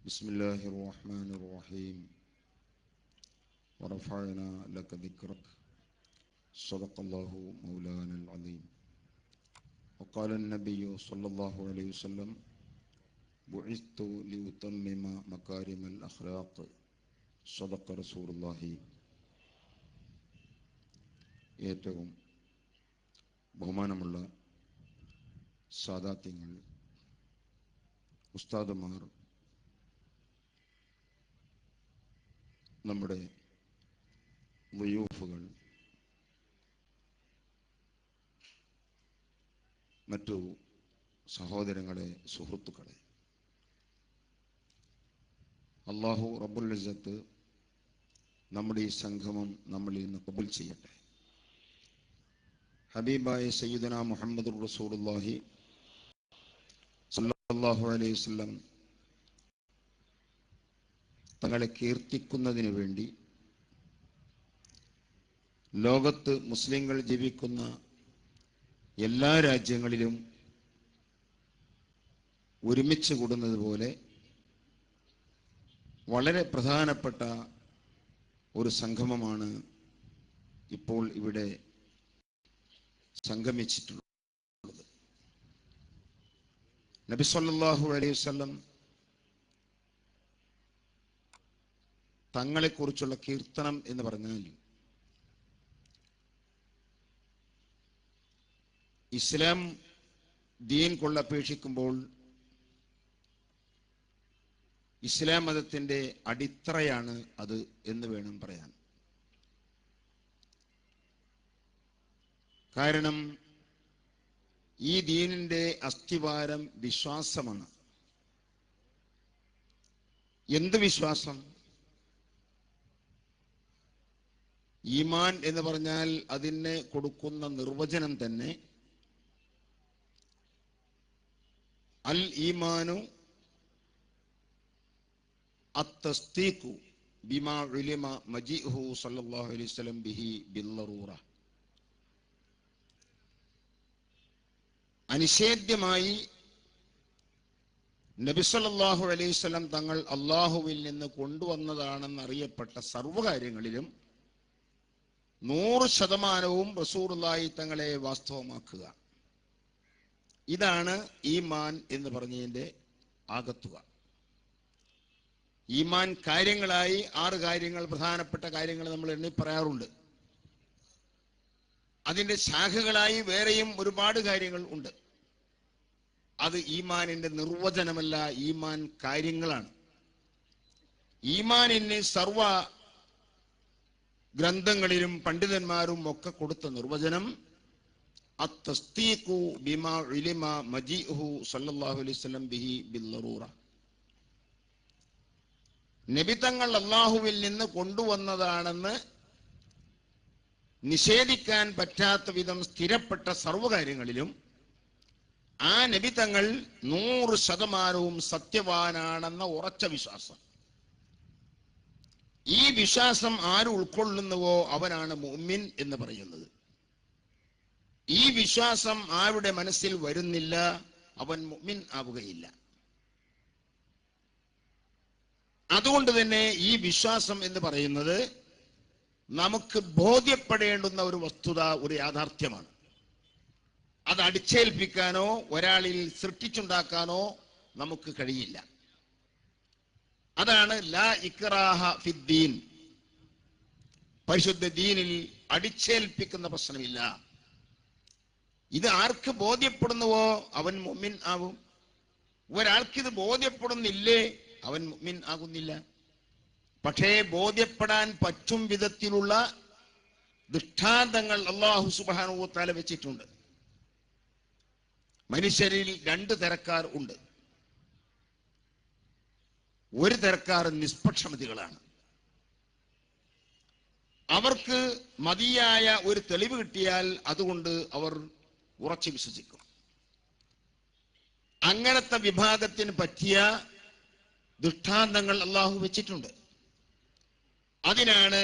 بسم الله الرحمن الرحيم ورفعنا لك ذكرك صدق الله مولانا العظيم وقال النبي صلى الله عليه وسلم بعثت لأتمم مكارم الأخلاق صدق رسول الله ഏറ്റവും ബഹുമാനമുള്ള സാദാത്യങ്ങൾ, ഉസ്താദുമാർ, നമ്മുടെ വയൂഫുകൾ, മറ്റു സഹോദരങ്ങളെ, സുഹൃത്തുക്കളെ, അല്ലാഹു റബ്ബുൽ ഇസ്സത്ത് നമ്മുടെ ഈ സംഗമം നമ്മളിൽ നിന്ന് ഖബൂൽ ചെയ്യട്ടെ. ഹബീബായ സയ്യിദുനാ മുഹമ്മദുർ റസൂലുള്ളാഹി സല്ലല്ലാഹു അലൈഹി വസല്ലം തങ്ങളെ കീർത്തിക്കുന്നതിന് വേണ്ടി ലോകത്ത് മുസ്ലിങ്ങൾ ജീവിക്കുന്ന എല്ലാ രാജ്യങ്ങളിലും ഒരുമിച്ച് കൂടുന്നത് പോലെ വളരെ പ്രധാനപ്പെട്ട ഒരു സംഗമമാണ് ഇപ്പോൾ ഇവിടെ സംഗമിച്ചിട്ടുള്ളത്. നബി സല്ലല്ലാഹു അലൈഹി വസല്ലം തങ്ങളെക്കുറിച്ചുള്ള കീർത്തനം എന്ന് പറഞ്ഞാൽ ഇസ്ലാം ദീൻ കൊള്ളപേക്ഷിക്കുമ്പോൾ ഇസ്ലാം മതത്തിൻ്റെ അടിത്തറയാണ് അത് എന്ന് വേണം പറയാൻ. കാരണം ഈ ദീനിൻ്റെ അസ്ഥിവാരം വിശ്വാസമാണ്. എന്ത് വിശ്വാസം? ഈമാൻ എന്ന് പറഞ്ഞാൽ അതിന് കൊടുക്കുന്ന നിർവചനം തന്നെ അൽ ഈമാനു അത്തസ്ദീഖു ബിമാ ഉലിമ മജീഉഹു സല്ലല്ലാഹു അലൈഹി വസല്ലം ബിഹി ബില്ലറൂറ. അനിഷേധ്യമായി നബി സല്ലല്ലാഹു അലൈഹി വസല്ലം തങ്ങൾ അള്ളാഹുവിൽ നിന്ന് കൊണ്ടുവന്നതാണെന്നറിയപ്പെട്ട സർവ്വകാര്യങ്ങളിലും 100% റസൂലുള്ളാഹി തങ്ങളെ വാസ്തവമാക്കുക. ഇതാണ് ഈമാൻ എന്ന് പറഞ്ഞതിൻ്റെ ആകത്തുക. ഈമാൻ കാര്യങ്ങളായി 6 കാര്യങ്ങൾ, പ്രധാനപ്പെട്ട കാര്യങ്ങൾ നമ്മൾ എണ്ണി പറയാറുണ്ട്. അതിൻ്റെ ശാഖകളായി വേറെയും ഒരുപാട് കാര്യങ്ങൾ ഉണ്ട്. അത് ഈമാനിൻ്റെ നിർവചനമല്ല, ഈമാൻ കാര്യങ്ങളാണ്. ഈമാനിന് സർവ ഗ്രന്ഥങ്ങളിലും പണ്ഡിതന്മാരും ഒക്കെ കൊടുത്ത നിർവചനം അത്തസ്ദീഖു ബിമാ ഉലിമ മജീഉഹു സല്ലല്ലാഹു അലൈഹി വസല്ലം ബിഹി ബില്ലറൂറ. നബി തങ്ങൾ അല്ലാഹുവിൽ നിന്ന് കൊണ്ടുവന്നതാണെന്ന് നിഷേധിക്കാൻ പറ്റാത്ത വിധം സ്ഥിരപ്പെട്ട സർവ്വകാര്യങ്ങളിലും ആ നബി തങ്ങൾ 100% സത്യവാനാണെന്ന ഉറച്ച വിശ്വാസം. ഈ വിശ്വാസം ആര് ഉൾക്കൊള്ളുന്നുവോ അവനാണ് മുഅ്മിൻ എന്ന് പറയുന്നത്. ഈ വിശ്വാസം ആരുടെ മനസ്സിൽ വരുന്നില്ല അവൻ മുഅ്മിൻ ആവുകയില്ല. അതുകൊണ്ട് തന്നെ ഈ വിശ്വാസം എന്ന് പറയുന്നത് നമുക്ക് ബോധ്യപ്പെടേണ്ടുന്ന ഒരു വസ്തുത, ഒരു യാഥാർത്ഥ്യമാണ്. അത് അടിച്ചേൽപ്പിക്കാനോ ഒരാളിൽ സൃഷ്ടിച്ചുണ്ടാക്കാനോ നമുക്ക് കഴിയില്ല. അതാണ് ലാ ഇക്റാഹ ഫിദ്ദീൻ. പരിശുദ്ധ ദീനിൽ അടിച്ചേൽപ്പിക്കുന്ന പ്രശ്നമില്ല. ഇത് ആർക്ക് ബോധ്യപ്പെടുന്നുവോ അവൻ മുഅ്മിൻ ആവും. ഒരാൾക്കിത് ബോധ്യപ്പെടുന്നില്ലേ അവൻ മുഅ്മിൻ ആകുന്നില്ല. പക്ഷേ ബോധ്യപ്പെടാൻ പറ്റും വിധത്തിലുള്ള ദൃഷ്ടാന്തങ്ങൾ അല്ലാഹു സുബ്ഹാനഹു വ തആല വെച്ചിട്ടുണ്ട്. മനുഷ്യരിൽ 2 തരക്കാർ ഉണ്ട്. ഒരു തരക്കാർ നിഷ്പക്ഷമതികളാണ്. അവർക്ക് മതിയായ ഒരു തെളിവ് കിട്ടിയാൽ അതുകൊണ്ട് അവർ ഉറച്ചു വിശ്വസിക്കും. അങ്ങനത്തെ വിഭാഗത്തിന് പറ്റിയ ദൃഷ്ടാന്തങ്ങൾ അല്ലാഹു വെച്ചിട്ടുണ്ട്. അതിനാണ്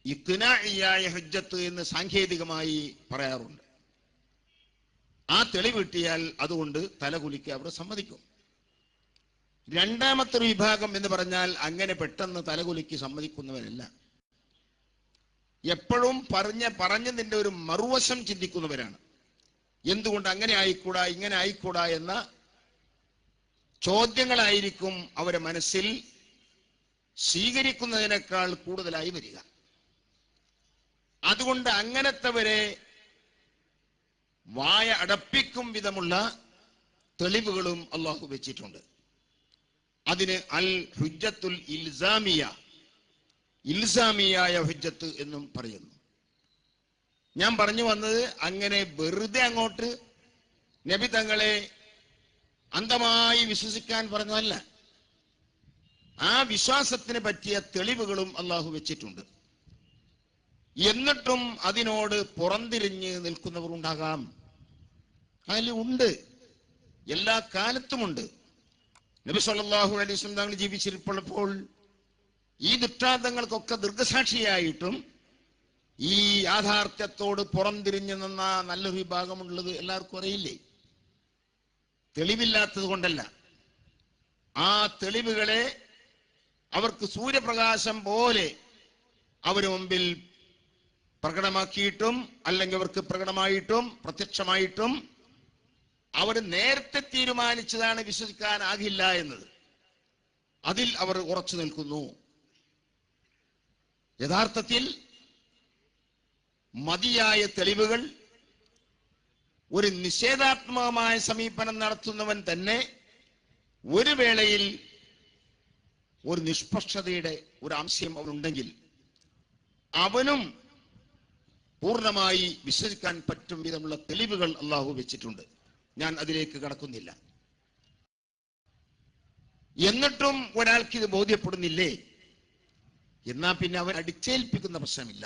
ഇഖ്നാഇയായ ഹുജ്ജത്ത് എന്ന് സാങ്കേതികമായി പറയാറുണ്ട്. ആ തെളിവ് കിട്ടിയാൽ അതുകൊണ്ട് തലകുലിക്ക് അവർ സമ്മതിക്കും. രണ്ടാമത്തെ ഒരു വിഭാഗം എന്ന് പറഞ്ഞാൽ അങ്ങനെ പെട്ടെന്ന് തലകുലിക്ക് സമ്മതിക്കുന്നവരല്ല. എപ്പോഴും പറഞ്ഞതിന്റെ ഒരു മറുവശം ചിന്തിക്കുന്നവരാണ്. എന്തുകൊണ്ട് അങ്ങനെ ആയിക്കൂടാ, ഇങ്ങനെ ആയിക്കൂടാ എന്ന ചോദ്യങ്ങളായിരിക്കും അവരെ മനസ്സിൽ സ്വീകരിക്കുന്നതിനേക്കാൾ കൂടുതലായി വരിക. അതുകൊണ്ട് അങ്ങനത്തെവരെ വായ അടപ്പിക്കും വിധമുള്ള തെളിവുകളും അള്ളാഹു വെച്ചിട്ടുണ്ട്. അതിന് അൽ ഹുജ്ജത്തുൽ ഇൽസാമിയായ ഹുജ്ജത്ത് എന്നും പറയുന്നു. ഞാൻ പറഞ്ഞു വന്നത് അങ്ങനെ വെറുതെ അങ്ങോട്ട് നബി തങ്ങളെ അന്ധമായി വിശ്വസിക്കാൻ പറഞ്ഞതല്ല. ആ വിശ്വാസത്തിന് പറ്റിയ തെളിവുകളും അള്ളാഹു വെച്ചിട്ടുണ്ട്. എന്നിട്ടും അതിനോട് പുറംതിരിഞ്ഞ് നിൽക്കുന്നവർ ഉണ്ടാകാം. അതിൽ ഉണ്ട്, എല്ലാ കാലത്തുമുണ്ട്. നബി സല്ലല്ലാഹു അലൈഹി വസല്ലം തങ്ങൾ ജീവിച്ചിരിപ്പപ്പോൾ ഈ ദൃഷ്ടാന്തങ്ങൾക്കൊക്കെ ദീർഘസാക്ഷിയായിട്ടും ഈ യാഥാർത്ഥ്യത്തോട് പുറംതിരിഞ്ഞു നിന്ന നല്ലൊരു വിഭാഗമുള്ളത് എല്ലാവർക്കും അറിയില്ലേ? തെളിവില്ലാത്തത് കൊണ്ടല്ല. ആ തെളിവുകളെ അവർക്ക് സൂര്യപ്രകാശം പോലെ അവര് മുമ്പിൽ പ്രകടമാക്കിയിട്ടും അല്ലെങ്കിൽ അവർക്ക് പ്രകടമായിട്ടും പ്രത്യക്ഷമായിട്ടും അവർ നേരത്തെ തീരുമാനിച്ചതാണ് വിശ്വസിക്കാനാകില്ല എന്നത്. അതിൽ അവർ ഉറച്ചു നിൽക്കുന്നു. യഥാർത്ഥത്തിൽ മതിയായ തെളിവുകൾ ഒരു നിഷേധാത്മകമായ സമീപനം നടത്തുന്നവൻ തന്നെ ഒരു വേളയിൽ ഒരു നിഷ്പക്ഷതയുടെ ഒരു ആംശം അവനുണ്ടെങ്കിൽ അവനും പൂർണ്ണമായി വിശ്വസിക്കാൻ പറ്റും വിധമുള്ള തെളിവുകൾ അള്ളാഹു വെച്ചിട്ടുണ്ട്. ഞാൻ അതിലേക്ക് കടക്കുന്നില്ല. എന്നിട്ടും ഒരാൾക്ക് ഇത് ബോധ്യപ്പെടുന്നില്ലേ എന്നാ പിന്നെ അവൻ അടിച്ചേൽപ്പിക്കുന്ന പ്രശ്നമില്ല.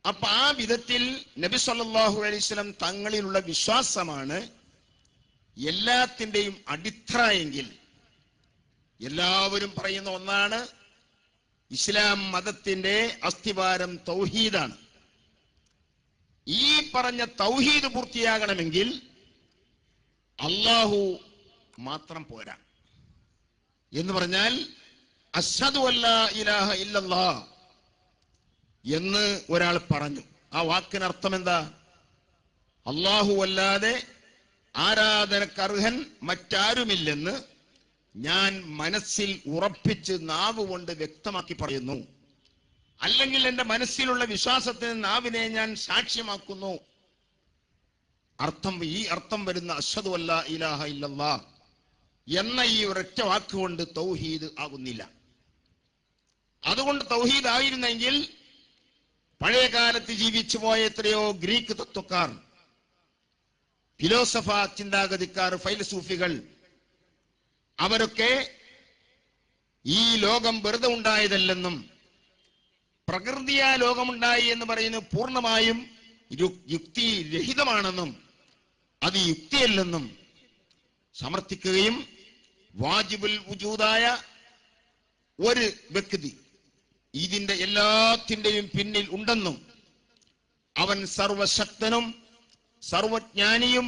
അപ്പൊ ആ വിധത്തിൽ നബി സല്ലല്ലാഹു അലൈഹി വസല്ലം തങ്ങളിലുള്ള വിശ്വാസമാണ് എല്ലാത്തിൻ്റെയും അടിത്തറ എങ്കിൽ, എല്ലാവരും പറയുന്ന ഒന്നാണ്, ഇസ്ലാം മതത്തിന്റെ അസ്ഥിവാരം തൗഹീദാണ്. ഈ പറഞ്ഞ തൗഹീദ് പൂർത്തിയാകണമെങ്കിൽ അല്ലാഹു മാത്രം പോരാ. എന്ന് പറഞ്ഞാൽ അശ്ഹദു അല്ലാ ഇലാഹ ഇല്ലല്ലാഹ് എന്ന് ഒരാൾ പറഞ്ഞു. ആ വാക്കിനർത്ഥം എന്താ? അല്ലാഹു അല്ലാതെ ആരാധനക്കർഹൻ മറ്റാരുമില്ലെന്ന് ഞാൻ മനസ്സിൽ ഉറപ്പിച്ച് നാവ് കൊണ്ട് വ്യക്തമാക്കി പറയുന്നു. അല്ലെങ്കിൽ എന്റെ മനസ്സിലുള്ള വിശ്വാസത്തിന് നാവിനെ ഞാൻ സാക്ഷ്യമാക്കുന്നു. ഈ അർത്ഥം വരുന്ന അശ്ഹദു അല്ലാ ഇലാഹ ഇല്ലല്ലാഹ് എന്ന ഈ ഒരൊറ്റ വാക്കുകൊണ്ട് തൗഹീദ് ആകുന്നില്ല. അതുകൊണ്ട് തൗഹീദ് ആയിരുന്നെങ്കിൽ പഴയ കാലത്ത് ജീവിച്ചു പോയ എത്രയോ ഗ്രീക്ക് തത്വക്കാർ, ഫിലോസഫ ചിന്താഗതിക്കാർ, ഫൈലസൂഫികൾ, അവരൊക്കെ ഈ ലോകം വെറുതെ ഉണ്ടായതല്ലെന്നും പ്രകൃതിയാ ലോകമുണ്ടായി എന്ന് പറയുന്നത് പൂർണ്ണമായും യുക്തിരഹിതമാണെന്നും അത് യുക്തിയല്ലെന്നും സമർത്ഥിക്കുകയും വാജിബുൽ വുജൂദായ ഒരു വ്യക്തി ഇതിന്റെ എല്ലാത്തിൻ്റെയും പിന്നിൽ ഉണ്ടെന്നും അവൻ സർവശക്തനും സർവജ്ഞാനിയും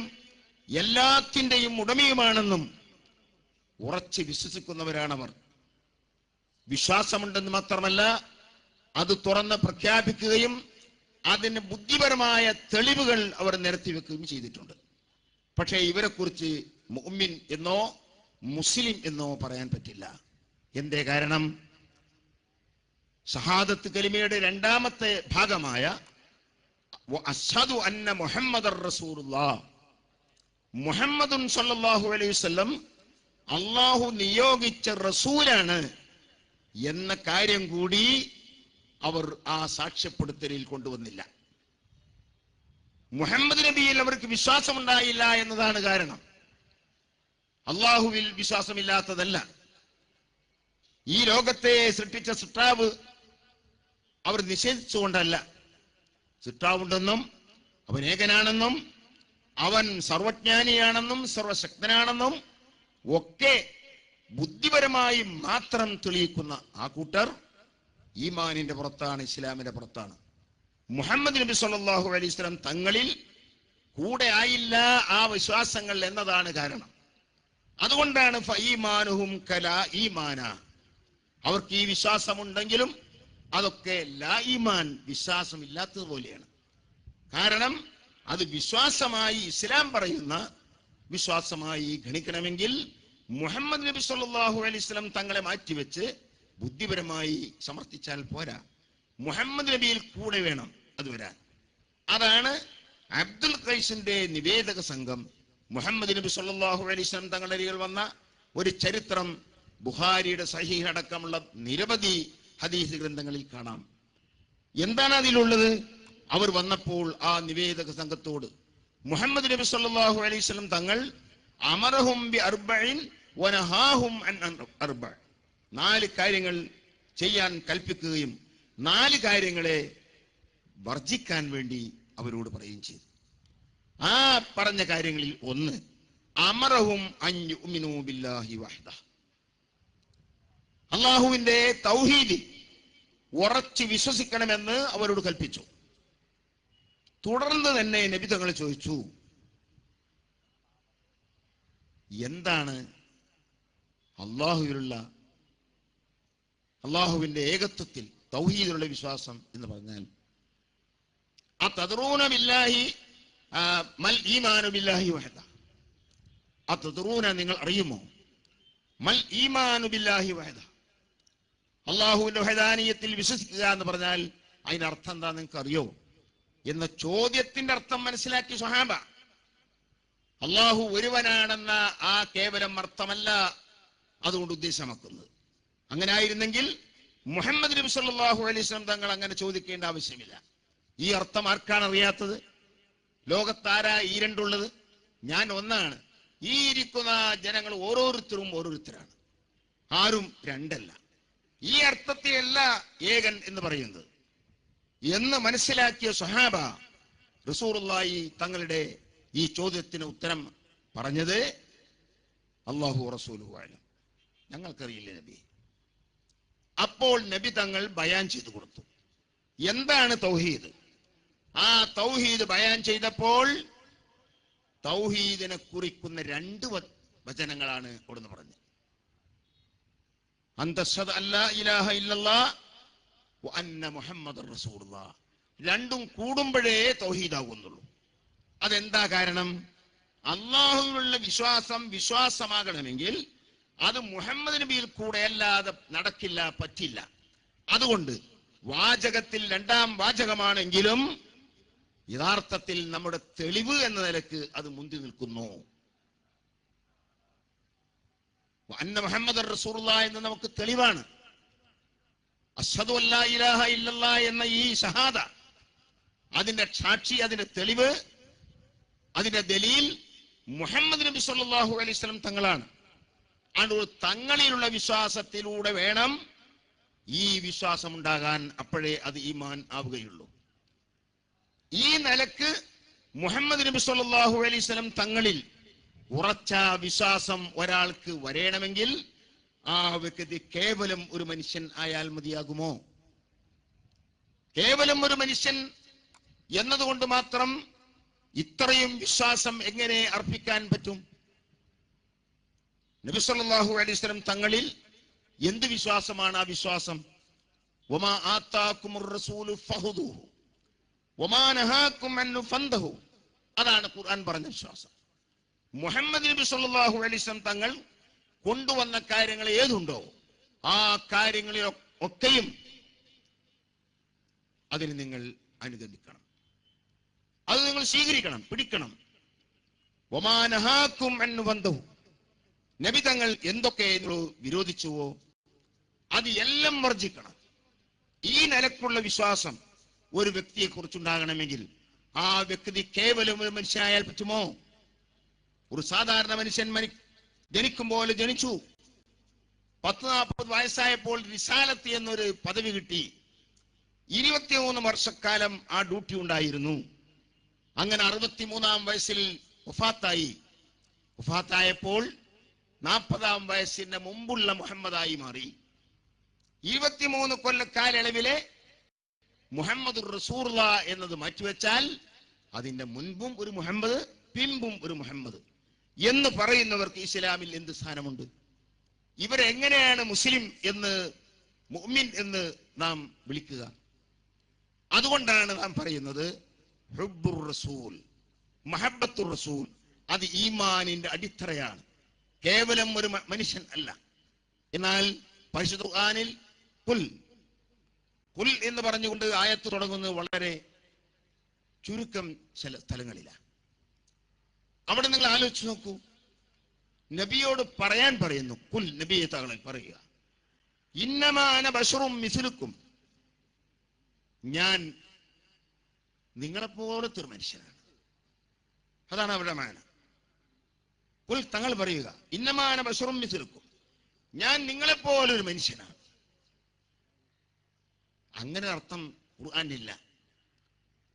എല്ലാത്തിൻ്റെയും ഉടമയുമാണെന്നും ഉറച്ച് വിശ്വസിക്കുന്നവരാണവർ. വിശ്വാസമുണ്ടെന്ന് മാത്രമല്ല, അത് തുറന്ന് പ്രഖ്യാപിക്കുകയും അതിന് ബുദ്ധിപരമായ തെളിവുകൾ അവർ നിരത്തി വെക്കുകയും ചെയ്തിട്ടുണ്ട്. പക്ഷേ ഇവരെ കുറിച്ച് മുഅ്മിൻ എന്നോ മുസ്ലിം എന്നോ പറയാൻ പറ്റില്ല. എന്തേ കാരണം? ഷഹാദത്ത് കലിമയുടെ രണ്ടാമത്തെ ഭാഗമായ അശ്ഹദു അന്ന മുഹമ്മദർ റസൂലുള്ളാഹ്, മുഹമ്മദുൻ സല്ലല്ലാഹു അലൈഹി വസല്ലം അള്ളാഹു നിയോഗിച്ച റസൂലാണ് എന്ന കാര്യം കൂടി അവർ ആ സാക്ഷ്യപ്പെടുത്തലിൽ കൊണ്ടുവന്നില്ല. മുഹമ്മദ് നബിയിൽ അവർക്ക് വിശ്വാസമുണ്ടായില്ല എന്നതാണ് കാരണം. അള്ളാഹുവിൽ വിശ്വാസമില്ലാത്തതല്ല. ഈ ലോകത്തെ സൃഷ്ടിച്ച സൃഷ്ടാവ് അവർ നിഷേധിച്ചുകൊണ്ടല്ല. സൃഷ്ടാവുണ്ടെന്നും അവൻ ഏകനാണെന്നും അവൻ സർവജ്ഞാനിയാണെന്നും സർവശക്തനാണെന്നും ഒക്കെ ബുദ്ധിപരമായി മാത്രം തെളിയിക്കുന്ന ആ കൂട്ടർ ഈമാനിന്റെ പുറത്താണ്, ഇസ്ലാമിന്റെ പുറത്താണ്. മുഹമ്മദ് നബി സല്ലല്ലാഹു അലൈഹി വസല്ലം തങ്ങളിൽ കൂടെ ആയില്ല ആ വിശ്വാസങ്ങൾ എന്നതാണ് കാരണം. അതുകൊണ്ടാണ് ഫഈമാനുഹും കലാ ഈമാന, അവർക്ക് ഈ വിശ്വാസമുണ്ടെങ്കിലും അതൊക്കെ ലാ ഈമാൻ, വിശ്വാസമില്ലാത്തതുപോലെയാണ്. കാരണം അത് വിശ്വാസമായി ഇസ്ലാം പറയുന്ന വിശ്വാസമായി ഗണിക്കണമെങ്കിൽ മുഹമ്മദ് നബി സല്ലല്ലാഹു അലൈഹി വസല്ലം തങ്ങളെ മാറ്റിവെച്ച് ബുദ്ധിപരമായി സമർത്ഥിച്ചാൽ പോരാ, മുഹമ്മദ് നബിയിൽ കൂടെ വേണം അത് വരാൻ. അതാണ് അബ്ദുൽ ഖൈസിന്റെ നിവേദക സംഘം മുഹമ്മദ് നബി സല്ലല്ലാഹു അലൈഹി വസല്ലം തങ്ങളുടെ അരികിൽ വന്ന ഒരു ചരിത്രം ബുഖാരിയുടെ സഹീഹ് അടക്കമുള്ള നിരവധി ഹദീസ് ഗ്രന്ഥങ്ങളിൽ കാണാം. എന്താണ് അതിലുള്ളത്? അവർ വന്നപ്പോൾ ആ നിവേദക സംഘത്തോട് മുഹമ്മദ് നബി സല്ലല്ലാഹു അലൈഹി വസല്ലം തങ്ങൾ അമറഹും ബി അർബഇൻ വനഹാഹും അൻ അർബഅ, 4 കാര്യങ്ങൾ ചെയ്യാൻ കൽപ്പിക്കുകയും 4 കാര്യങ്ങളെ വർജിക്കാൻ വേണ്ടി അവരോട് പറയുകയും ചെയ്തു. ആ പറഞ്ഞ കാര്യങ്ങളിൽ ഒന്ന്, അമറഹും അൻ യുഅ്മിനൂ ബില്ലാഹി വഹ്ദഹ, അല്ലാഹുവിന്റെ തൗഹീദിൽ ഉറച്ചു വിശ്വസിക്കണമെന്ന് അവരോട് കൽപ്പിച്ചു. തുടർന്ന് തന്നെ നബി തങ്ങൾ ചോദിച്ചു, എന്താണ് അള്ളാഹുവിന്റെ ഏകത്വത്തിൽ തൗഹീദിലുള്ള വിശ്വാസം എന്ന് പറഞ്ഞാൽ? അതദ്റൂന ബില്ലാഹി മൽ ഈമാനു ബില്ലാഹി വഹദ, അതദ്റൂന നിങ്ങൾ അറിയുമോ? മൽ ഈമാനു ബില്ലാഹി വഹദ, അള്ളാഹുവിന്റെ വഹദാനിയത്തിൽ വിശ്വസിക്കുക എന്ന് പറഞ്ഞാൽ അതിന്റെ അർത്ഥം എന്താ നിങ്ങൾക്ക് അറിയോ എന്ന ചോദ്യത്തിന്റെ അർത്ഥം മനസ്സിലാക്കി സ്വഹാബ. അള്ളാഹു ഒരുവനാണെന്ന ആ കേവലം അർത്ഥമല്ല അതുകൊണ്ട് ഉദ്ദേശമാക്കുന്നത്. അങ്ങനെ ആയിരുന്നെങ്കിൽ മുഹമ്മദ് നബി സല്ലല്ലാഹു അലൈഹി വസല്ലം തങ്ങൾ അങ്ങനെ ചോദിക്കേണ്ട ആവശ്യമില്ല. ഈ അർത്ഥം ആർക്കാണ് അറിയാത്തത്? ലോകത്താരാ ഈ രണ്ടുള്ളത്? ഞാൻ ഒന്നാണ്. ഈ ഇരിക്കുന്ന ജനങ്ങൾ ഓരോരുത്തരും ഓരോരുത്തരാണ്, ആരും രണ്ടല്ല. ഈ അർത്ഥത്തിലല്ല ഏകൻ എന്ന് പറയുന്നത് എന്ന് മനസ്സിലാക്കിയ സ്വഹാബ റസൂലുള്ളാഹി തങ്ങളുടെ ഈ ചോദ്യത്തിന് ഉത്തരം പറഞ്ഞത്, അല്ലാഹു റസൂലുഹു അലം, ഞങ്ങൾക്കറിയില്ല നബി. അപ്പോൾ നബി തങ്ങൾ ബയാൻ ചെയ്തു കൊടുത്തു എന്താണ് തൗഹീദ്. ആ തൗഹീദ് ബയാൻ ചെയ്തപ്പോൾ തൗഹീദിനെ കുറിക്കുന്ന 2 വചനങ്ങളാണ് അവിടുന്ന് പറഞ്ഞത്. അന്തശ്ഹദ അല്ലാ ഇലാഹ ഇല്ലല്ലാഹ് വ അന്ന മുഹമ്മദർ റസൂലുള്ളാഹ്. രണ്ടും കൂടുമ്പോഴേ തൗഹീദാകുന്നുള്ളൂ. അതെന്താ കാരണം? അള്ളാഹുവിലുള്ള വിശ്വാസം വിശ്വാസമാകണമെങ്കിൽ അത് മുഹമ്മദ് നബിയിൽ കൂടെ അല്ലാതെ നടക്കില്ല, പറ്റില്ല. അതുകൊണ്ട് വാചകത്തിൽ 2ാം വാചകമാണെങ്കിലും യഥാർത്ഥത്തിൽ നമ്മുടെ തെളിവ് എന്ന നിലക്ക് അത് മുന്തി നിൽക്കുന്നു. അന്ന മുഹമ്മദർ റസൂലുള്ളാഹി എന്ന് നമുക്ക് തെളിവാണ്. അശ്ഹദു അല്ലാ ഇലാഹ ഇല്ലല്ലാഹ് എന്ന ഈ ഷഹാദ, അതിന്റെ സാക്ഷി, അതിന്റെ തെളിവ്, അതിന്റെ ദലീൽ മുഹമ്മദ് നബി സല്ലല്ലാഹു അലൈഹി വസല്ലം തങ്ങളാണ്. അതുകൊണ്ട് തങ്ങളിലുള്ള വിശ്വാസത്തിലൂടെ വേണം ഈ വിശ്വാസം ഉണ്ടാകാൻ. അപ്പോഴേ അത് ഈമാൻ ആവുകയുള്ളൂ. ഈ നിലക്ക് മുഹമ്മദ് നബി സല്ലല്ലാഹു അലൈഹി വസല്ലം തങ്ങളിൽ ഉറച്ച വിശ്വാസം ഒരാൾക്ക് വരണമെങ്കിൽ ആ വ്യക്തി കേവലം ഒരു മനുഷ്യൻ ആയാൽ മതിയാകുമോ? കേവലം ഒരു മനുഷ്യൻ എന്നതുകൊണ്ട് മാത്രം ഇത്രയും വിശ്വാസം എങ്ങനെ അർപ്പിക്കാൻ പറ്റും? നബി സല്ലല്ലാഹു അലൈഹി വസല്ലം തങ്ങളിൽ എന്ത് വിശ്വാസമാണ് ആ വിശ്വാസം? വമാ ആതാകുമുർ റസൂലു ഫഖുദൂഹു വമാ നഹാകും അൻഹു ഫന്തഹു. അതാണ് ഖുർആൻ പറഞ്ഞ വിശ്വാസം. മുഹമ്മദ് നബി സല്ലല്ലാഹു അലൈഹി വസല്ലം തങ്ങൾ കൊണ്ടുവന്ന കാര്യങ്ങൾ ഏതുണ്ടോ ആ കാര്യങ്ങളിൽ ഒക്കെയും അതിന് നിങ്ങൾ അനുഗമിക്കണം, അത് നിങ്ങൾ സ്വീകരിക്കണം, പിടിക്കണം. വമാ നഹാകും അൻഹു ഫന്തഹു. നബി തങ്ങൾ എന്തൊക്കെ വിരോധിച്ചുവോ അത് എല്ലാം വർജിക്കണം. ഈ നിലക്കുള്ള വിശ്വാസം ഒരു വ്യക്തിയെ കുറിച്ചുണ്ടാകണമെങ്കിൽ ആ വ്യക്തി കേവലം ഒരു മനുഷ്യനായാൽ പറ്റുമോ? ഒരു സാധാരണ മനുഷ്യൻ ജനിക്കും പോലെ ജനിച്ചു, 10-40 വയസ്സായപ്പോൾ റിസാലത്ത് എന്നൊരു പദവി കിട്ടി, 23 വർഷക്കാലം ആ ഡ്യൂട്ടി ഉണ്ടായിരുന്നു. അങ്ങനെ 63-ാം വയസ്സിൽ വഫാത്തായി. വഫാത്തായപ്പോൾ 40-ാം വയസ്സിന്റെ മുമ്പുള്ള മുഹമ്മദായി മാറി. 23 കൊല്ലക്കാലയളവിലെ മുഹമ്മദ് റസൂലുള്ളാഹ് എന്നത് മാറ്റിവെച്ചാൽ അതിന്റെ മുൻപും ഒരു മുഹമ്മദ്, പിമ്പും ഒരു മുഹമ്മദ് എന്ന് പറയുന്നവർക്ക് ഇസ്ലാമിൽ എന്ത് സ്ഥാനമുണ്ട്? ഇവരെങ്ങനെയാണ് മുസ്ലിം എന്ന്, മുഅ്മിൻ എന്ന് നാം വിളിക്കുക? അതുകൊണ്ടാണ് നാം പറയുന്നത് ഹുബ്ബുർ റസൂൽ, മഹബ്ബത്തുർ റസൂൽ, അത് ഈമാനിന്റെ അടിത്തറയാണ്, കേവലം ഒരു മനുഷ്യൻ അല്ല. എന്നാൽ പരിശുദ്ധ ഖുർആനിൽ കുൽ കുൽ എന്ന് പറഞ്ഞുകൊണ്ട് ആയത്ത് തുടങ്ങുന്നത് വളരെ ചുരുക്കം ചില സ്ഥലങ്ങളിലാണ്. അവിടെ നിങ്ങൾ ആലോചിച്ച് നോക്കൂ, നബിയോട് പറയാൻ പറയുന്നു, കുൽ, നബിയെ താങ്കൾ പറയുക, ഇന്നമാ അന ബശറും മിസ്ലുക്കും, ഞാൻ നിങ്ങളെപ്പോലത്തെ ഒരു മനുഷ്യനാണ്. അതാണ് അവരുടെ മാന. കുൽ, തങ്ങൾ പറയുക, ഇന്നമാ അന ബശറും മിസ്ലുക്കും, ഞാൻ നിങ്ങളെപ്പോലൊരു മനുഷ്യനാണ്. അങ്ങനെ അർത്ഥം ഖുർആനിലില്ല.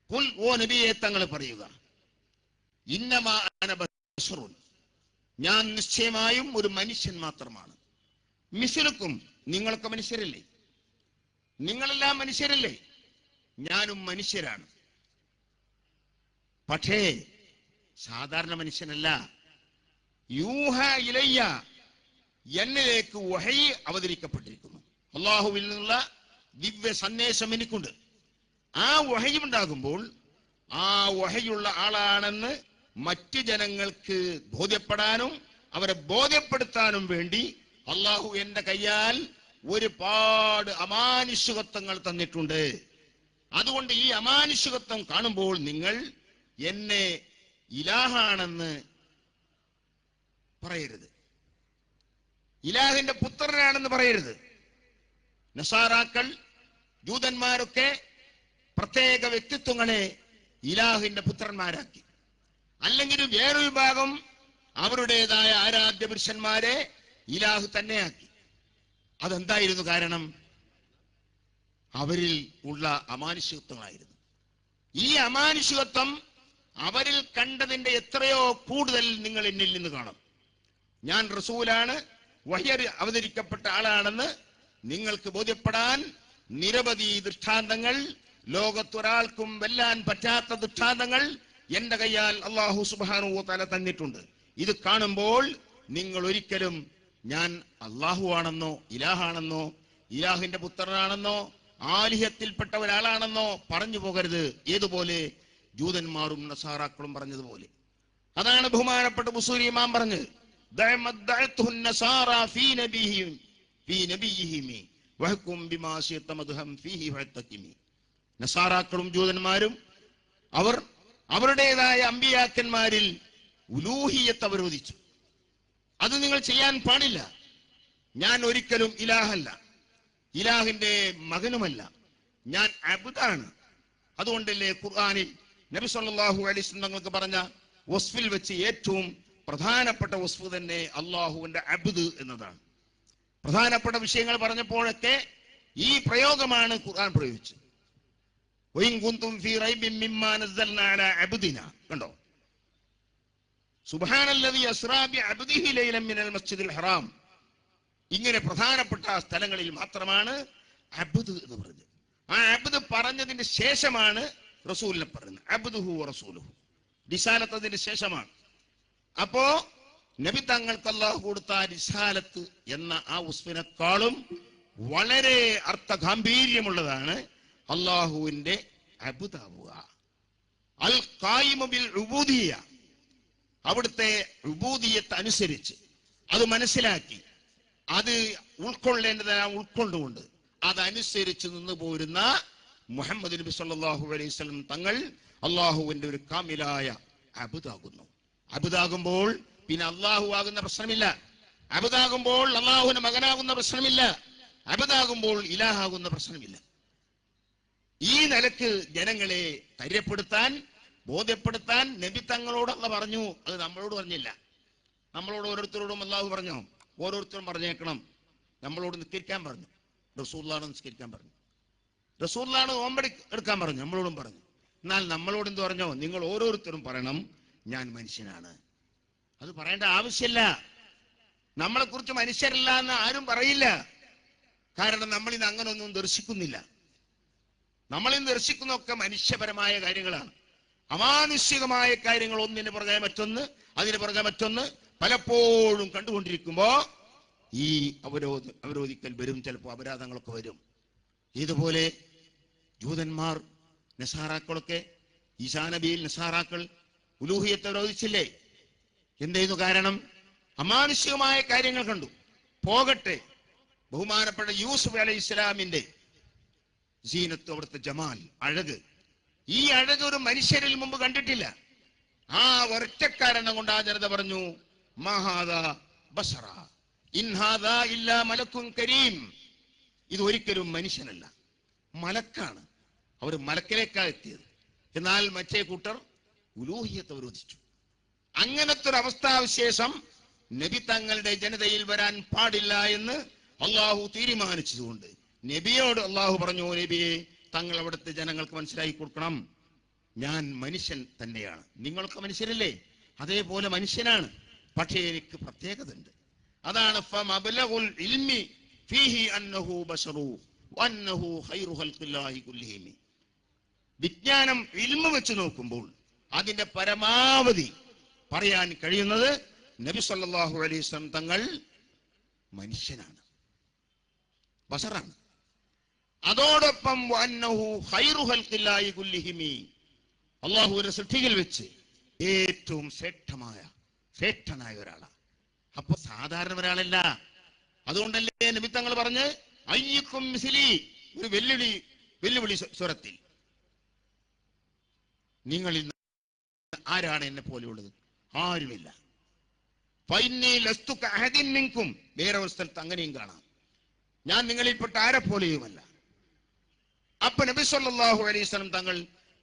കുൽ, ഓ നബിയെ തങ്ങൾ പറയുക, ഇന്നമാ അന ബശറുൻ, ഞാൻ നിശ്ചയമായും ഒരു മനുഷ്യൻ മാത്രമാണ്. മിസ്ലുക്കും, നിങ്ങളൊക്കെ മനുഷ്യരല്ലേ, നിങ്ങളെല്ലാം മനുഷ്യരല്ലേ, ഞാനും മനുഷ്യരാണ്. പക്ഷേ സാധാരണ മനുഷ്യനല്ല. യൂഹ ഇലയ്യ, എന്നിലേക്ക് വഹയി അവതരിക്കപ്പെട്ടിരിക്കുന്നു. അല്ലാഹുവിൽ നിന്നുള്ള ദിവ്യ സന്ദേശം എനിക്കുണ്ട്. ആ വഹയി ഉണ്ടാകുമ്പോൾ ആ വഹയുള്ള ആളാണെന്ന് മറ്റു ജനങ്ങൾക്ക് ബോധ്യപ്പെടാനും അവരെ ബോധ്യപ്പെടുത്താനും വേണ്ടി അള്ളാഹു എന്റെ കയ്യാൽ ഒരുപാട് അമാനുഷികത്വങ്ങൾ തന്നിട്ടുണ്ട്. അതുകൊണ്ട് ഈ അമാനുഷികത്വം കാണുമ്പോൾ നിങ്ങൾ എന്നെ ഇലാഹാണെന്ന് പറയരുത്, ഇലാഹിന്റെ പുത്രനാണെന്ന് പറയരുത്. നസാറാക്കൾ, ജൂതന്മാരൊക്കെ പ്രത്യേക വ്യക്തിത്വങ്ങളെ ഇലാഹിന്റെ പുത്രന്മാരാക്കി. അല്ലെങ്കിൽ വേറൊരു വിഭാഗം അവരുടേതായ ആരാധ്യ പുരുഷന്മാരെ ഇലാഹ് തന്നെയാക്കി. അതെന്തായിരുന്നു കാരണം? അവരിൽ ഉള്ള അമാനുഷികത്വങ്ങളായിരുന്നു. ഈ അമാനുഷികത്വം അവരിൽ കണ്ടതിന്റെ എത്രയോ കൂടുതൽ നിങ്ങൾ എന്നിൽ നിന്ന് കാണും. ഞാൻ റസൂലാണ്, വഹ്യ് അവതരിക്കപ്പെട്ട ആളാണെന്ന് നിങ്ങൾക്ക് ബോധ്യപ്പെടാൻ നിരവധി ദൃഷ്ടാന്തങ്ങൾ, ലോകത്തൊരാൾക്കും വെല്ലാൻ പറ്റാത്ത ദൃഷ്ടാന്തങ്ങൾ എന്റെ കയ്യാൽ അല്ലാഹു സുബ്ഹാനഹു വ തആല തന്നിട്ടുണ്ട്. ഇത് കാണുമ്പോൾ നിങ്ങൾ ഒരിക്കലും ഞാൻ അല്ലാഹു ആണെന്നോ ഇലാഹാണെന്നോ ഇലാഹിന്റെ പുത്രനാണെന്നോ ആലിഹ്യത്തിൽപ്പെട്ട ഒരാളാണെന്നോ പറഞ്ഞു പോകരുത്. ഏതുപോലെ ജൂതന്മാരും നസാറാക്കളും പറഞ്ഞതുപോലെ. അതാണ് ബഹുമാനപ്പെട്ട ബുസൂരി ഇമാം പറഞ്ഞത്, നസാറാക്കളും ജൂതന്മാരും അവർ അവരുടേതായ അമ്പിയാക്കന്മാരിൽ ഉലൂഹിയത്ത് അവരോധിച്ചു. അത് നിങ്ങൾ ചെയ്യാൻ പാടില്ല. ഞാൻ ഒരിക്കലും ഇലാഹല്ല, ഇലാഹിന്റെ മകനുമല്ല, ഞാൻ അബ്ദാണ്. അതുകൊണ്ടല്ലേ ഖുർആനിൽ നബി സല്ലല്ലാഹു അലൈഹി വസല്ലം തങ്ങൾക്ക് പറഞ്ഞ വസ്ഫിൽ വെച്ച് ഏറ്റവും പ്രധാനപ്പെട്ട വസ്ഫ് തന്നെ അള്ളാഹുവിന്റെ അബ്ദ് എന്നതാണ്. പ്രധാനപ്പെട്ട വിഷയങ്ങൾ പറഞ്ഞപ്പോഴൊക്കെ ഈ പ്രയോഗമാണ് ഖുർആൻ പ്രയോഗിച്ചത്. കണ്ടോ, സുബ്ഹാനല്ലദീ അസ്റാ ബിഅബ്ദിഹി ലൈലൻ മിനൽ മസ്ജിദിൽ ഹറാം. ഇങ്ങനെ പ്രധാനപ്പെട്ട സ്ഥലങ്ങളിൽ മാത്രമാണ് അബ്ദ് എന്ന് പറഞ്ഞത്. ആ അബ്ദ് പറഞ്ഞതിന്റെ ശേഷമാണ് റസൂലിനെ പറയുന്നത്. അബ്ദുഹു വ റസൂലുഹു, റിസാലത്ത് അതിന്റെ ശേഷമാണ്. അപ്പോ നബി തങ്ങൾക്ക് അല്ലാഹു കൊടുത്ത റിസാലത്ത് എന്ന ആ ഉസ്ഫിനെക്കാളും വളരെ അർത്ഥഗാംഭീര്യമുള്ളതാണ് അള്ളാഹുവിന്റെ അബ്ദാവുക. അൽ ഖായിമു ബിൽ ഉബൂദിയ്യ, അവിടുത്തെ ഉബൂദിയ്യത്ത് അനുസരിച്ച് അത് മനസ്സിലാക്കി അത് ഉൾക്കൊള്ളേണ്ടതായ ഉൾക്കൊണ്ടുകൊണ്ട് അതനുസരിച്ച് നിന്ന് പോരുന്ന മുഹമ്മദ് നബി സല്ലല്ലാഹു അലൈഹി വസല്ലം തങ്ങൾ അള്ളാഹുവിന്റെ ഒരു കാമിലായ അബ്ദാകുന്നു. അബ്ദാകുമ്പോൾ പിന്നെ അള്ളാഹു ആകുന്ന പ്രശ്നമില്ല. അബ്ദാകുമ്പോൾ അള്ളാഹുവിന്റെ മകനാകുന്ന പ്രശ്നമില്ല. അബ്ദാകുമ്പോൾ ഇലാഹാകുന്ന പ്രശ്നമില്ല. ഈ നിലക്ക് ജനങ്ങളെ ധൈര്യപ്പെടുത്താൻ, ബോധ്യപ്പെടുത്താൻ നബി തങ്ങളോട് അല്ലാഹു പറഞ്ഞു. അത് നമ്മളോട് പറഞ്ഞില്ല. നമ്മളോട് ഓരോരുത്തരോടും അള്ളാഹു പറഞ്ഞോ? ഓരോരുത്തരും പറഞ്ഞേക്കണം. നമ്മളോട് നിസ്കരിക്കാൻ പറഞ്ഞു, റസൂലുള്ളാഹിനെ നിസ്കരിക്കാൻ പറഞ്ഞു. റസൂലുള്ളാഹിനെ നോമ്പ് എടുക്കാൻ പറഞ്ഞു, നമ്മളോടും പറഞ്ഞു. എന്നാൽ നമ്മളോട് എന്ത് പറഞ്ഞോ? നിങ്ങൾ ഓരോരുത്തരും പറയണം ഞാൻ മനുഷ്യനാണ്. അത് പറയേണ്ട ആവശ്യമില്ല. നമ്മളെ കുറിച്ച് മനുഷ്യരല്ല എന്ന് ആരും പറയില്ല. കാരണം നമ്മളിന്ന് അങ്ങനൊന്നും ദർശിക്കുന്നില്ല. നമ്മളിന്ന് ദർശിക്കുന്നതൊക്കെ മനുഷ്യപരമായ കാര്യങ്ങളാണ്. അമാനുഷികമായ കാര്യങ്ങൾ ഒന്നിന് പുറകെ മറ്റൊന്ന്, അതിന് പുറകെ മറ്റൊന്ന് പലപ്പോഴും കണ്ടുകൊണ്ടിരിക്കുമ്പോ ഈ അവരോധിക്കൽ വരും, ചിലപ്പോൾ അപരാധങ്ങളൊക്കെ വരും. ഇതുപോലെ ജൂതന്മാർ, നസാറാക്കളൊക്കെ, ഈസാ നബിയിൽ നസാറാക്കൾ ഉലൂഹിയത്തെ അവരോധിച്ചില്ലേ? എന്തായിരുന്നു കാരണം? അമാനുഷികമായ കാര്യങ്ങൾ കണ്ടു. പോകട്ടെ, ബഹുമാനപ്പെട്ട യൂസുഫ് അലൈഹി ഇസ്ലാമിന്റെ സീനത്ത്, അവിടുത്തെ ജമാൽ, അഴക്, ഈ അഴക് ഒരു മനുഷ്യരിൽ മുമ്പ് കണ്ടിട്ടില്ല. ആ ഒരൊറ്റ കാരണം കൊണ്ട് ആ ജനത പറഞ്ഞു, മഹാദാ ബസറ ഇൻഹാദാ ഇല്ലാ മലക്കുൻ കരീം. ഇത് ഒരിക്കലും മനുഷ്യനല്ല, മലക്കാണ്. അവർ മലക്കിലേക്കാണ് എത്തിയത്. എന്നാൽ മറ്റേ കൂട്ടർ ഉലൂഹിയത്ത് അവരോധിച്ചു. അങ്ങനത്തെ ഒരു അവസ്ഥാവിശേഷം നബി തങ്ങളുടെ ജനതയിൽ വരാൻ പാടില്ല എന്ന് അള്ളാഹു തീരുമാനിച്ചതുകൊണ്ട് നബിയോട് അള്ളാഹു പറഞ്ഞു, നബിയെ, തങ്ങൾ അവിടുത്തെ ജനങ്ങൾക്ക് മനസ്സിലാക്കി കൊടുക്കണം, ഞാൻ മനുഷ്യൻ തന്നെയാണ്. നിങ്ങൾക്ക് മനുഷ്യരല്ലേ? അതേപോലെ മനുഷ്യനാണ്. പക്ഷേ എനിക്ക് പ്രത്യേകത ഉണ്ട്. അതാണ് ഫമബ്ലഗുൽ ഇൽമി ഫീഹി അന്നഹു ബശറു വഅന്നഹു ഖൈറു ഖൽഖില്ലാഹി കുല്ലിഹിം. വിജ്ഞാനം ഇൽമു വെച്ച് നോക്കുമ്പോൾ അതിന്റെ പരമാവധി പറയാൻ കഴിയുന്നത് നബി സല്ലല്ലാഹു അലൈഹി വസല്ലം തങ്ങൾ മനുഷ്യനാണ്, ബശറാണ്. അതോടൊപ്പം വഅന്നഹു ഖൈറു ഖൽഖില്ലാഹി കുല്ലിഹിം, അല്ലാഹുവിന്റെ സൃഷ്ടിയിൽ വെച്ച് ഏറ്റവും ശ്രേഷ്ഠനായ ഒരാളാണ്. അപ്പൊ സാധാരണ ഒരാളല്ല. അതുകൊണ്ടല്ലേ നബി തങ്ങൾ പറഞ്ഞ് അയ്യുക്കും മിസ്ലി, ഒരു വെല്ലുവിളി സ്വരത്തിൽ, നിങ്ങളിൽ ആരാണ് എന്നെ പോലെയുള്ളത്? ആരുമില്ല. ഫഇന്നീ ലസ്തു കഅഹദിൻ മിൻകും, വേറെ ഒരു സ്ഥലത്ത് അങ്ങനെയും കാണാം, ഞാൻ നിങ്ങളിൽപ്പെട്ട ആരെ പോലെയുമല്ല. അപ്പൊ നബി സല്ലല്ലാഹു അലൈഹി വസല്ലം തങ്ങൾ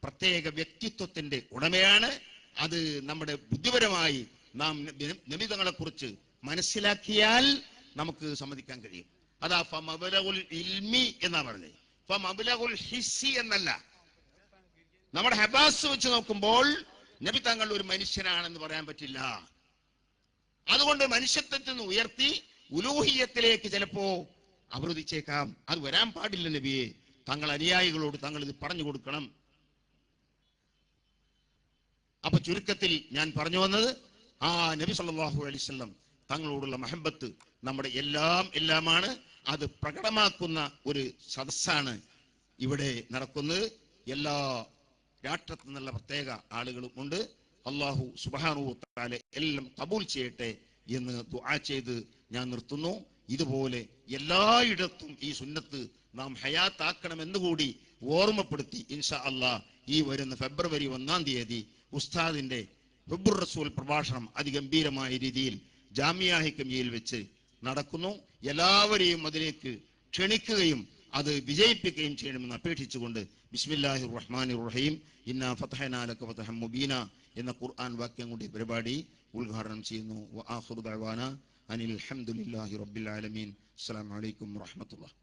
പ്രത്യേക വ്യക്തിത്വത്തിന്റെ ഉടമയാണ്. അത് നമ്മുടെ ബുദ്ധിപരമായി നാം നബി തങ്ങളെ കുറിച്ച് മനസ്സിലാക്കിയാൽ നമുക്ക് സമ്മതിക്കാൻ കഴിയും. അതാ ഫമബ്ലഗുൽ ഇൽമി എന്നാ പറഞ്ഞത്, ഫമബ്ലഗുൽ ഹിസ്സി എന്നല്ല. നമ്മുടെ ഹബാസ് വെച്ച് നോക്കുമ്പോൾ നബി തങ്ങൾ ഒരു മനുഷ്യനാണെന്ന് പറയാൻ പറ്റില്ല. അതുകൊണ്ട് മനുഷ്യത്വത്തിൽ നിന്ന് ഉയർത്തി ഉലൂഹിയത്തിലേക്ക് ചിലപ്പോ അവരോധിച്ചേക്കാം. അത് വരാൻ പാടില്ല നബിയെ. തങ്ങൾ അനുയായികളോട് തങ്ങൾ ഇത് പറഞ്ഞു കൊടുക്കണം. അപ്പൊ ചുരുക്കത്തിൽ ഞാൻ പറഞ്ഞു വന്നത്, ആ നബി സല്ലല്ലാഹു അലൈഹി വസല്ലം തങ്ങളോടുള്ള മഹബത്ത് നമ്മുടെ എല്ലാമാണ്. അത് പ്രകടമാക്കുന്ന ഒരു സദസ്സാണ് ഇവിടെ നടക്കുന്നത്. എല്ലാ രാഷ്ട്രത്തിൽ നിന്നുള്ള പ്രത്യേക ആളുകളും ഉണ്ട്. അല്ലാഹു സുബ്ഹാനഹു വ തആല എല്ലാം ഖബൂൽ ചെയ്യട്ടെ എന്ന് ദുആ ചെയ്ത് ഞാൻ നിർത്തുന്നു. ഇതുപോലെ എല്ലായിടത്തും ഈ സുന്നത്ത് നാം ഹയാത്താക്കണമെന്ന് കൂടി ഓർമ്മപ്പെടുത്തി ഇൻഷാ അല്ലാഹ് ഈ വരുന്ന ഫെബ്രുവരി 1-ാം തീയതി ഉസ്താദിന്റെ ഹുബ്ബുർ റസൂൽ പ്രഭാഷണം അതിഗംഭീരമായ രീതിയിൽ ജാമിയ ഹിക്മിയയിൽ വെച്ച് നടക്കുന്നു. എല്ലാവരെയും അതിലേക്ക് ക്ഷണിക്കുകയും അത് വിജയിപ്പിക്കുകയും ചെയ്യണമെന്ന് അപേക്ഷിച്ചുകൊണ്ട് ബിസ്മില്ലാഹിർ റഹ്മാനിർ റഹീം ഇന്നാ ഫതഹനാ ലക ഫതഹൻ മുബീന എന്ന ഖുർആൻ വാക്യം കൊണ്ട് പരിപാടി ഉദ്ഘാടനം ചെയ്യുന്നു. വആഖിറു ദഅവാന അനിൽ ഹംദുലില്ലാഹി റബ്ബിൽ ആലമീൻ. അസ്സലാമു അലൈക്കും വറഹ്മത്തുള്ളാഹി.